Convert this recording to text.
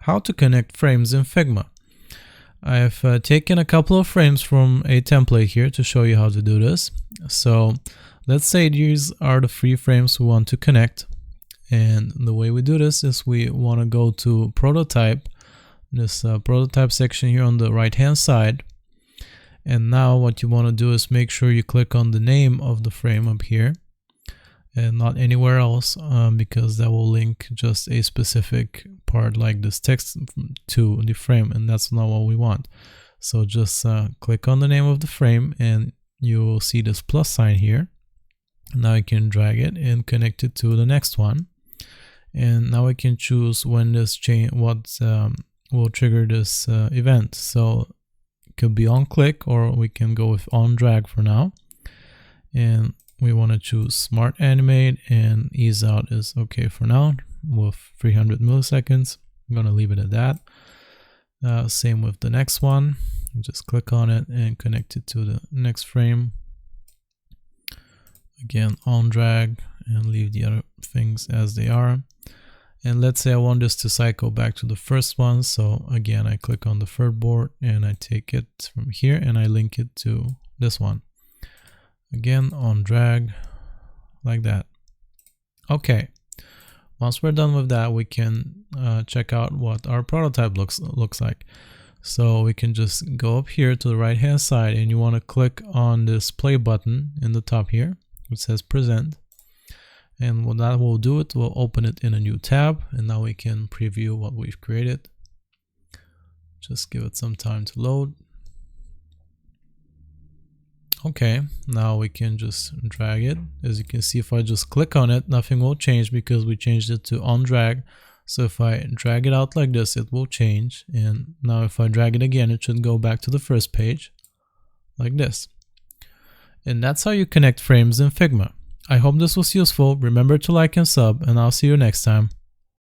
How to connect frames in Figma. I've taken a couple of frames from a template here to show you how to do this. So let's say these are the 3 frames we want to connect. And the way we do this is we want to go to prototype, this prototype section here on the right hand side. And now what you want to do is make sure you click on the name of the frame up here and not anywhere else, because that will link just a specific part like this text to the frame, and that's not what we want. So just click on the name of the frame and you will see this plus sign here. Now you can drag it and connect it to the next one, and now we can choose when this change will trigger this event. So it could be on click, or we can go with on drag for now, and we want to choose smart animate, and ease out is okay for now with 300 milliseconds. I'm going to leave it at that. Same with the next one. Just click on it and connect it to the next frame. Again, on drag, and leave the other things as they are. And let's say I want this to cycle back to the first one. So again, I click on the third board and I take it from here and I link it to this one. Again, on drag, like that. Okay, once we're done with that, we can check out what our prototype looks like. So we can just go up here to the right hand side, and you want to click on this play button in the top here, which says present. And what that will do, it will open it in a new tab, and now we can preview what we've created. Just give it some time to load. Okay, now we can just drag it. As you can see, if I just click on it, nothing will change because we changed it to on drag. So if I drag it out like this, it will change. And now if I drag it again, it should go back to the first page like this. And that's how you connect frames in Figma. I hope this was useful. Remember to like and sub, and I'll see you next time.